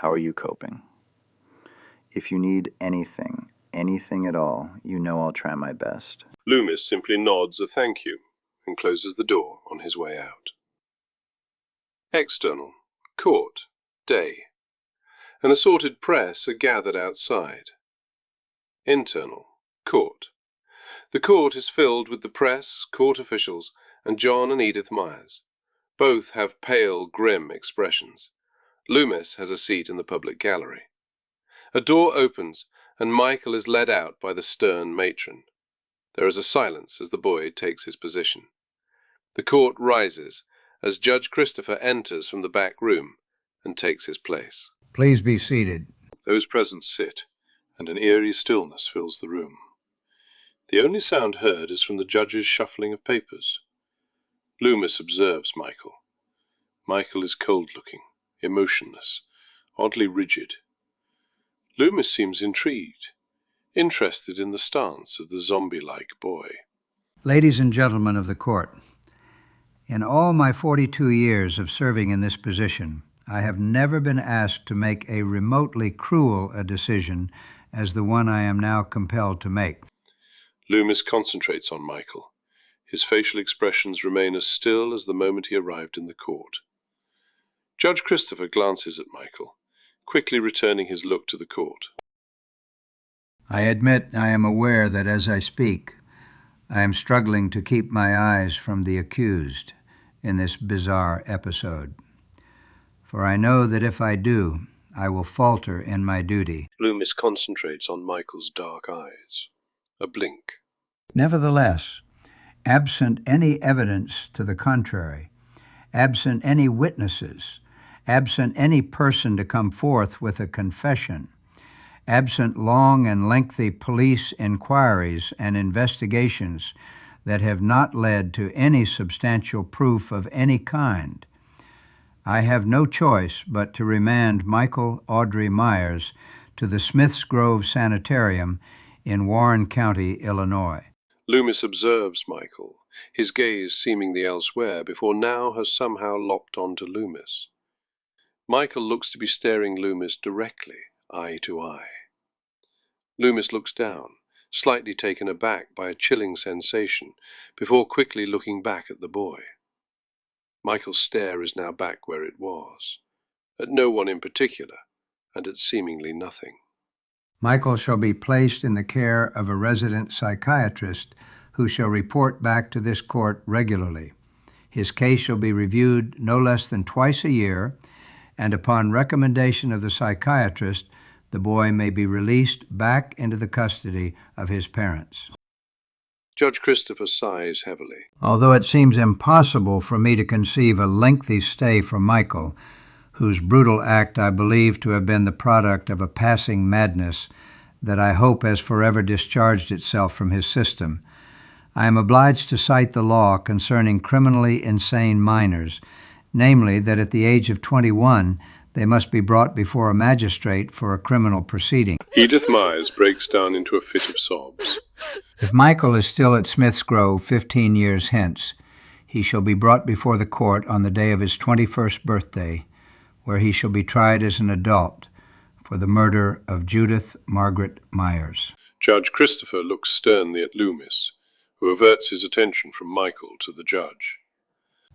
How are you coping? If you need anything at all, you know I'll try my best. Loomis simply nods a thank you and closes the door on his way out. External. Court. Day. An assorted press are gathered outside. Internal. Court. The court is filled with the press, court officials, and John and Edith Myers. Both have pale, grim expressions. Loomis has a seat in the public gallery. A door opens, and Michael is led out by the stern matron. There is a silence as the boy takes his position. The court rises as Judge Christopher enters from the back room and takes his place. Please be seated. Those present sit, and an eerie stillness fills the room. The only sound heard is from the judge's shuffling of papers. Loomis observes Michael. Michael is cold-looking, emotionless, oddly rigid. Loomis seems intrigued, interested in the stance of the zombie-like boy. Ladies and gentlemen of the court, in all my 42 years of serving in this position, I have never been asked to make a remotely cruel a decision as the one I am now compelled to make. Loomis concentrates on Michael. His facial expressions remain as still as the moment he arrived in the court. Judge Christopher glances at Michael, quickly returning his look to the court. I admit I am aware that as I speak, I am struggling to keep my eyes from the accused in this bizarre episode. For I know that if I do, I will falter in my duty. Loomis concentrates on Michael's dark eyes. A blink. Nevertheless, absent any evidence to the contrary, absent any witnesses, absent any person to come forth with a confession, absent long and lengthy police inquiries and investigations that have not led to any substantial proof of any kind, I have no choice but to remand Michael Audrey Myers to the Smiths Grove Sanitarium in Warren County, Illinois. Loomis observes Michael, his gaze seemingly elsewhere before now has somehow locked onto Loomis. Michael looks to be staring Loomis directly, eye to eye. Loomis looks down, slightly taken aback by a chilling sensation, before quickly looking back at the boy. Michael's stare is now back where it was, at no one in particular, and at seemingly nothing. Michael shall be placed in the care of a resident psychiatrist who shall report back to this court regularly. His case shall be reviewed no less than twice a year, and upon recommendation of the psychiatrist, the boy may be released back into the custody of his parents. Judge Christopher sighs heavily. Although it seems impossible for me to conceive a lengthy stay for Michael, whose brutal act I believe to have been the product of a passing madness that I hope has forever discharged itself from his system, I am obliged to cite the law concerning criminally insane minors, namely that at the age of 21, they must be brought before a magistrate for a criminal proceeding. Edith Myers breaks down into a fit of sobs. If Michael is still at Smiths Grove 15 years hence, he shall be brought before the court on the day of his 21st birthday, where he shall be tried as an adult for the murder of Judith Margaret Myers. Judge Christopher looks sternly at Loomis, who averts his attention from Michael to the judge.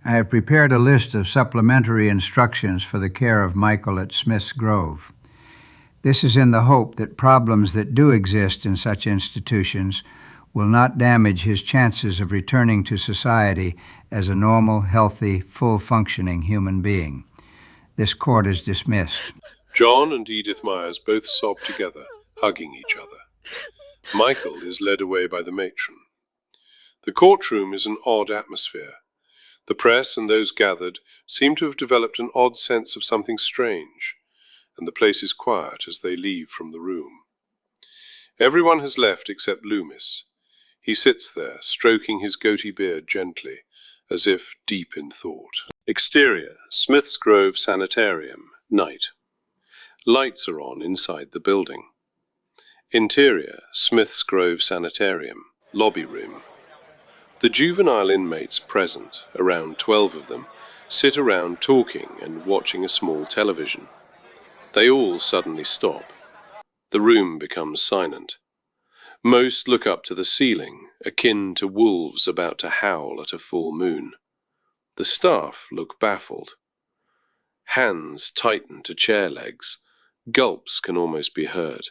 I have prepared a list of supplementary instructions for the care of Michael at Smiths Grove. This is in the hope that problems that do exist in such institutions will not damage his chances of returning to society as a normal, healthy, full-functioning human being. This court is dismissed. John and Edith Myers both sob together, hugging each other. Michael is led away by the matron. The courtroom is an odd atmosphere. The press and those gathered seem to have developed an odd sense of something strange, and the place is quiet as they leave from the room. Everyone has left except Loomis. He sits there, stroking his goatee beard gently, as if deep in thought. Exterior, Smiths Grove Sanitarium, night. Lights are on inside the building. Interior, Smiths Grove Sanitarium, lobby room. The juvenile inmates present, around 12 of them, sit around talking and watching a small television. They all suddenly stop. The room becomes silent. Most look up to the ceiling, akin to wolves about to howl at a full moon. The staff look baffled. Hands tighten to chair legs. Gulps can almost be heard.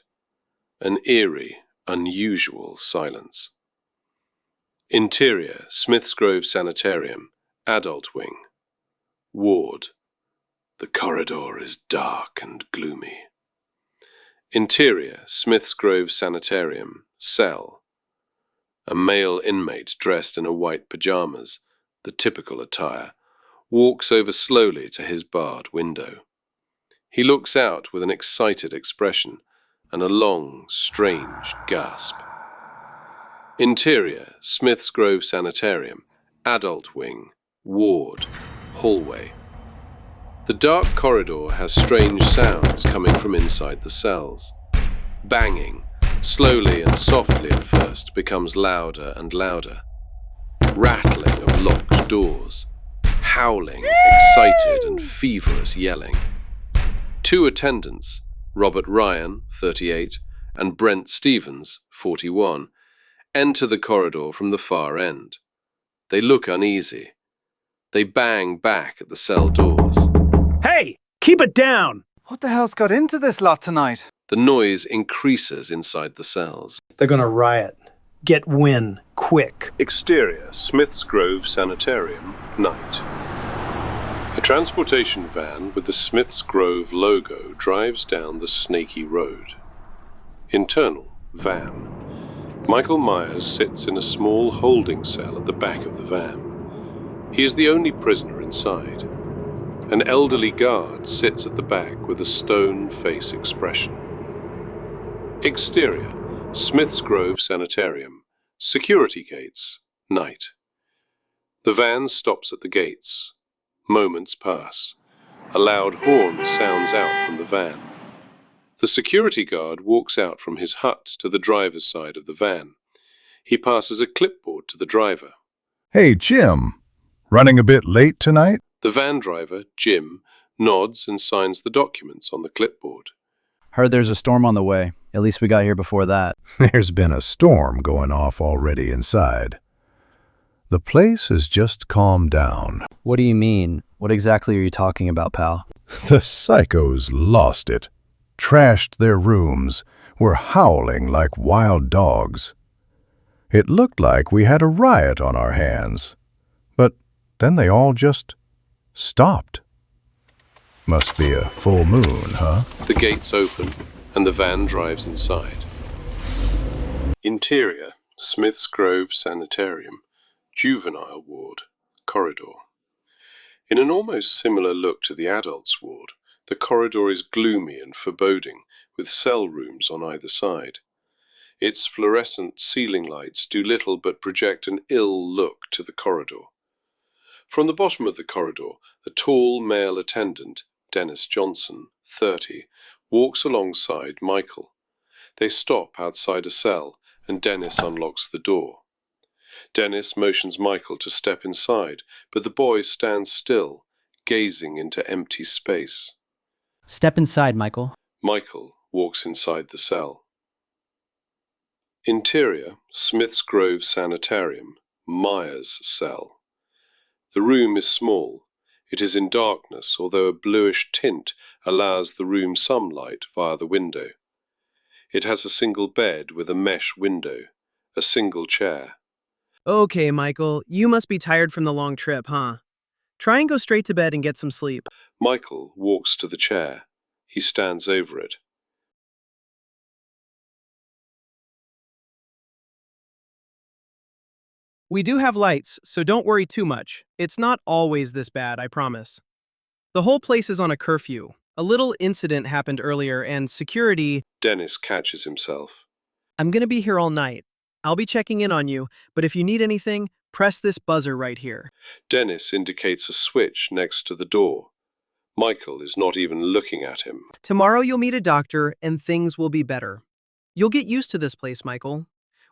An eerie, unusual silence. Interior, Smith's Grove Sanitarium, adult wing. Ward. The corridor is dark and gloomy. Interior, Smith's Grove Sanitarium, cell. A male inmate dressed in a white pajamas, the typical attire, walks over slowly to his barred window. He looks out with an excited expression and a long, strange gasp. Interior, Smith's Grove Sanitarium, adult wing, ward, hallway. The dark corridor has strange sounds coming from inside the cells. Banging, slowly and softly at first, becomes louder and louder. Rattling of locked doors. Howling, excited and feverish yelling. Two attendants, Robert Ryan, 38, and Brent Stevens, 41, enter the corridor from the far end. They look uneasy. They bang back at the cell doors. Hey, keep it down! What the hell's got into this lot tonight? The noise increases inside the cells. They're gonna riot. Get Win, quick. Exterior, Smith's Grove Sanitarium, night. A transportation van with the Smith's Grove logo drives down the snaky road. Internal, van. Michael Myers sits in a small holding cell at the back of the van. He is the only prisoner inside. An elderly guard sits at the back with a stone face expression. Exterior, Smith's Grove Sanitarium, security gates, night. The van stops at the gates. Moments pass. A loud horn sounds out from the van. The security guard walks out from his hut to the driver's side of the van. He passes a clipboard to the driver. Hey, Jim. Running a bit late tonight? The van driver, Jim, nods and signs the documents on the clipboard. Heard there's a storm on the way. At least we got here before that. There's been a storm going off already inside. The place has just calmed down. What do you mean? What exactly are you talking about, pal? The psychos lost it. Trashed their rooms, were howling like wild dogs. It looked like we had a riot on our hands. But then they all just stopped. Must be a full moon, huh? The gates open and the van drives inside. Interior, Smith's Grove Sanitarium, juvenile ward, corridor. In an almost similar look to the adults' ward, the corridor is gloomy and foreboding, with cell rooms on either side. Its fluorescent ceiling lights do little but project an ill look to the corridor. From the bottom of the corridor, a tall male attendant, Dennis Johnson, 30, walks alongside Michael. They stop outside a cell, and Dennis unlocks the door. Dennis motions Michael to step inside, but the boy stands still, gazing into empty space. Step inside, Michael. Michael walks inside the cell. Interior, Smith's Grove Sanitarium, Myers' cell. The room is small. It is in darkness, although a bluish tint allows the room some light via the window. It has a single bed with a mesh window, a single chair. Okay, Michael, you must be tired from the long trip, huh? Try and go straight to bed and get some sleep. Michael walks to the chair. He stands over it. We do have lights, so don't worry too much. It's not always this bad, I promise. The whole place is on a curfew. A little incident happened earlier, and security... Dennis catches himself. I'm gonna be here all night. I'll be checking in on you, but if you need anything, press this buzzer right here. Dennis indicates a switch next to the door. Michael is not even looking at him. Tomorrow you'll meet a doctor, and things will be better. You'll get used to this place, Michael.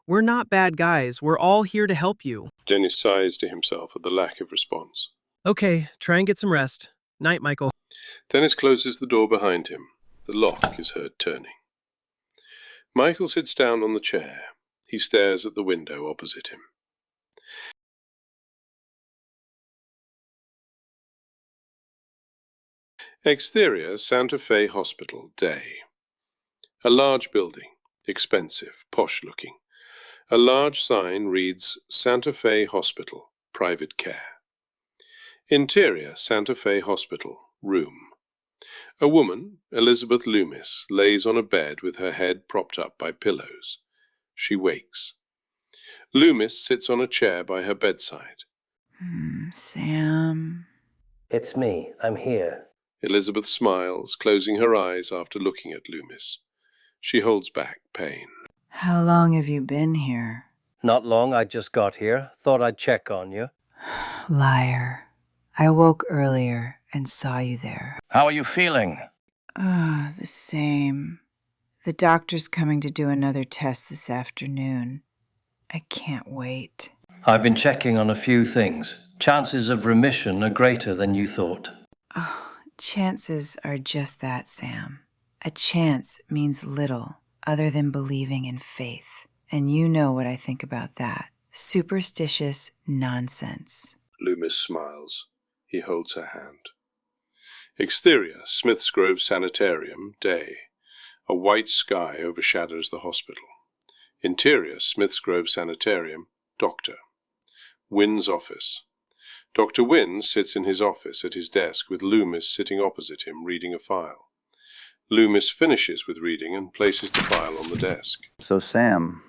We're not bad guys. We're all here to help you. Dennis sighs to himself at the lack of response. Okay, try and get some rest. Night, Michael. Dennis closes the door behind him. The lock is heard turning. Michael sits down on the chair. He stares at the window opposite him. Exterior, Santa Fe Hospital, day. A large building, expensive, posh-looking. A large sign reads, Santa Fe Hospital, private care. Interior, Santa Fe Hospital, room. A woman, Elizabeth Loomis, lays on a bed with her head propped up by pillows. She wakes. Loomis sits on a chair by her bedside. Sam. It's me. I'm here. Elizabeth smiles, closing her eyes after looking at Loomis. She holds back pain. How long have you been here? Not long. I just got here. Thought I'd check on you. Liar. I woke earlier and saw you there. How are you feeling? The same. The doctor's coming to do another test this afternoon. I can't wait. I've been checking on a few things. Chances of remission are greater than you thought. Oh, chances are just that, Sam. A chance means little other than believing in faith. And you know what I think about that. Superstitious nonsense. Loomis smiles. He holds her hand. Exterior, Smith's Grove Sanitarium, day. A white sky overshadows the hospital. Interior, Smith's Grove Sanitarium, doctor. Wynn's office. Dr. Wynn sits in his office at his desk with Loomis sitting opposite him reading a file. Loomis finishes with reading and places the file on the desk. So, Sam,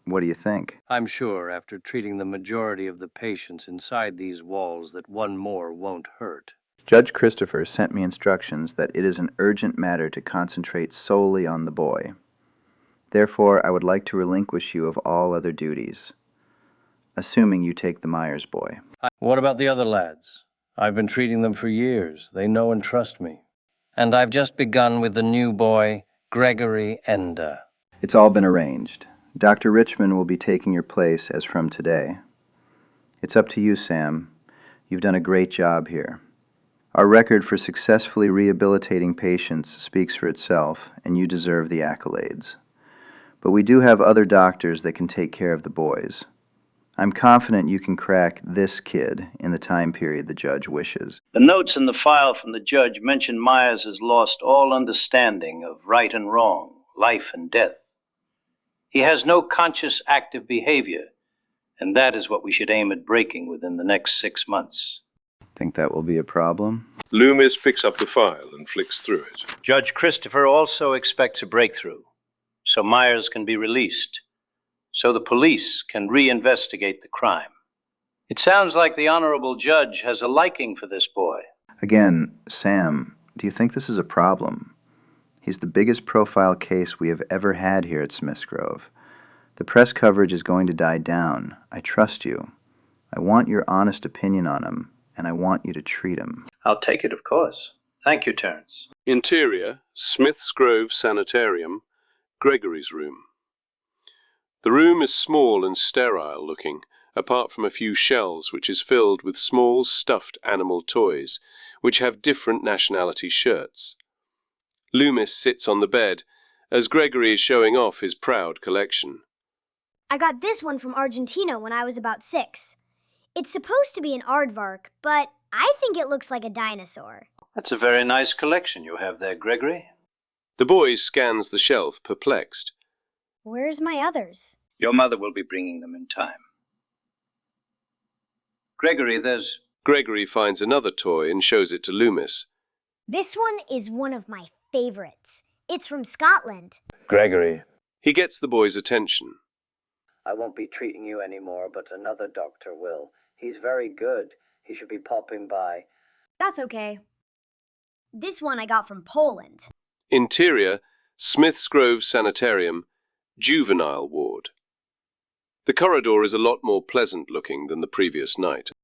what do you think? I'm sure after treating the majority of the patients inside these walls that one more won't hurt. Judge Christopher sent me instructions that it is an urgent matter to concentrate solely on the boy. Therefore, I would like to relinquish you of all other duties, assuming you take the Myers boy. What about the other lads? I've been treating them for years. They know and trust me. And I've just begun with the new boy, Gregory Enda. It's all been arranged. Dr. Richmond will be taking your place as from today. It's up to you, Sam. You've done a great job here. Our record for successfully rehabilitating patients speaks for itself, and you deserve the accolades. But we do have other doctors that can take care of the boys. I'm confident you can crack this kid in the time period the judge wishes. The notes in the file from the judge mention Myers has lost all understanding of right and wrong, life and death. He has no conscious active behavior, and that is what we should aim at breaking within the next 6 months. Think that will be a problem? Loomis picks up the file and flicks through it. Judge Christopher also expects a breakthrough, so Myers can be released, so the police can reinvestigate the crime. It sounds like the honorable judge has a liking for this boy. Again, Sam, do you think this is a problem? He's the biggest profile case we have ever had here at Smith's Grove. The press coverage is going to die down. I trust you. I want your honest opinion on him, and I want you to treat him. I'll take it, of course. Thank you, Terence. Interior, Smith's Grove Sanitarium, Gregory's room. The room is small and sterile looking, apart from a few shelves which is filled with small stuffed animal toys, which have different nationality shirts. Loomis sits on the bed, as Gregory is showing off his proud collection. I got this one from Argentina when I was about 6. It's supposed to be an aardvark, but I think it looks like a dinosaur. That's a very nice collection you have there, Gregory. The boy scans the shelf, perplexed. Where's my others? Your mother will be bringing them in time. Gregory, there's... Gregory finds another toy and shows it to Loomis. This one is one of my favorites. It's from Scotland. Gregory. He gets the boy's attention. I won't be treating you anymore, but another doctor will. He's very good. He should be popping by. That's okay. This one I got from Poland. Interior, Smith's Grove Sanitarium, Juvenile Ward. The corridor is a lot more pleasant looking than the previous night.